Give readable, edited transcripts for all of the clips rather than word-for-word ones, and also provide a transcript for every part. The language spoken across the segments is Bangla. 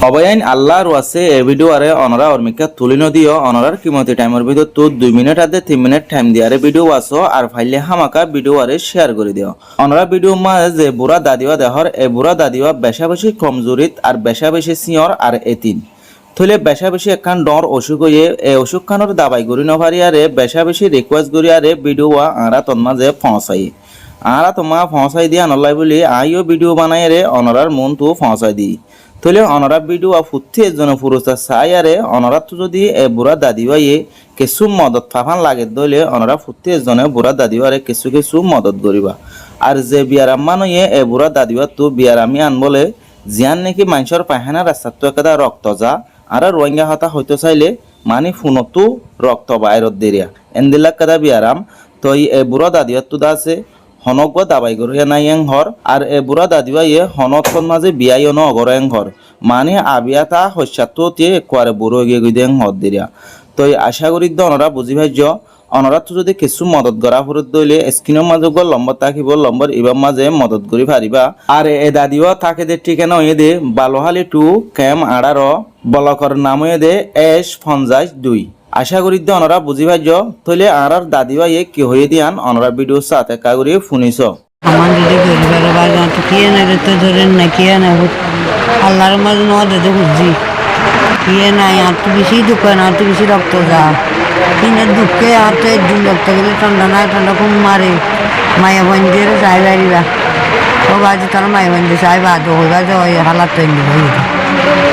অবয়াইন আল্লাহর ওয়াসে এ ভিডিও আরে অনরা অর্মিকা তুলি নদিও অনরার কিমতি টাইমের ভিতর তো 2 মিনিট আদে 3 মিনিট টাইম দিয়ে আরে ভিডিও আসো আর ফাইলে হামাকা ভিডিও আরে শেয়ার করে দিও অনরা ভিডিও মাঝে যে বুড়া দাদিওয়া দেহর এ বুড়া দাদিওয়া বেশা বেশি কমজোরিত আর বেশা বেশি সিয়র আর এতিন থলে বেশা বেশি একখান ডর অসুখ হয়ে এ অসুখ খানোর দাবাই করি নভারি আরে বেশা বেশি রিকোয়েস্ট করি আরে ভিডিও আরা তোর মাঝে পৌঁছাই আরা তোমা পৌঁছাই দিয়া নলাই বলি আইও ভিডিও বানাই রে অনরার মন তো পৌঁছাই দিই তলে অনরা ভিডিও ফুটতে এজন্য পুরুষা চাই আরে অনরা তো যদি এ বুড়া দাদি ভাইয়ে কিছু মদত ফাফান লাগে দলে অনরা ফুটতে এজনে বুড়া দাদি আরে কিছু কিছু মদত করিবা আর যে বিয়ারাম মানুয়ে এ বুড়া দাদি তো বিয়ারামি আন বলে জিয়ান নাকি মানুষের পায়খানা রাস্তার তো একটা রক্ত যা আর রোহিঙ্গা হতা হইতে চাইলে মানে ফোনতো রক্ত বাইরত দেরিয়া এন্দিলাক কাদা বিয়ারাম তো এ বুড়া দাদি তো আছে হনক দাবাই গরিয়া নাই এং হর আর এ বুড়া দাদিবাইয়ে হনতখন মাঝে বিয়াই ন অগর এং হর মানে আবিয়াতা হস্যাতো তে কোয়ারে বুড়ো গিয়ে গিয়ে এং হর দিরিয়া তো আশা করি অনরা বুঝি ভাইজ অনরা তো যদি কিছু মদত করা ফুরত দইলে স্ক্রিনের মাঝে গল লম্বর থাকিব লম্বর ইবার মাঝে মদত করি পারিবা আর এ দাদিও থাকে দে ঠিকানা হয়ে দে বালোহালি 2 ক্যাম 18 বলকর নাম হয়ে দে S52 আশা করি অনরা বুঝি ভাইজ তইলে আর দাদি ভাই কি হয়ে দিয়ান অনরা ভিডিও সাথে কাগরি শুনিছ আমার যদি পরিবার বাজা তো কি না তো ধরেন না কি না আল্লাহর মাঝে নদ দে বুঝি কি না আর তো বেশি দোকান আর তো বেশি রক্ত যা কিনে দুঃখে আর তো একদিন রক্ত গেলে ঠান্ডা না ঠান্ডা কম মারে মায়া বন্ধের যাই বাড়িবা ও বাজি তার মায়া বন্ধে চাই বাদ হয়ে বাজে ওই হালাত তৈরি হয়ে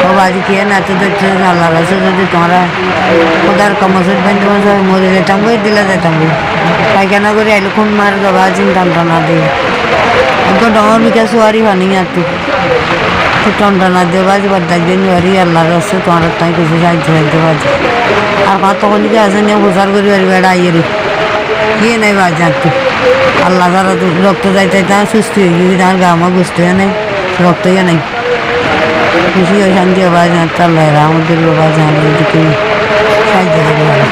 ও বাজি কে না তো দেখছে আল্লাহ আছে যদি তোমরা খোদার কমসের বন্ধু মরে যেতাম বই দিলে যেতাম বই পায়খানা করে আইলে খুন মার গা চিন্তা না দিয়ে একটু ডর মিকা সোয়ারি বানি আর তো ঠান্ডা না দিয়ে বাজি বাদ দিন বাড়ি আল্লাহর আছে তোমার তাই কিছু সাহায্য হইতে বাজি আর মা তখন কি আছে নিয়ে প্রচার করি বাড়ি বেড়া আইয়ে কি নাই বাজি আর তো আল্লাহ তারা তো রক্ত যাইতে সুস্থ হয়ে গিয়ে তার গা আমার বুঝতে নাই রক্ত ইয়ে নাই খুশি হয়ে শান্তি বাজি আল্লাহ আমাদের বাজি আমাদেরকে সাহায্য করে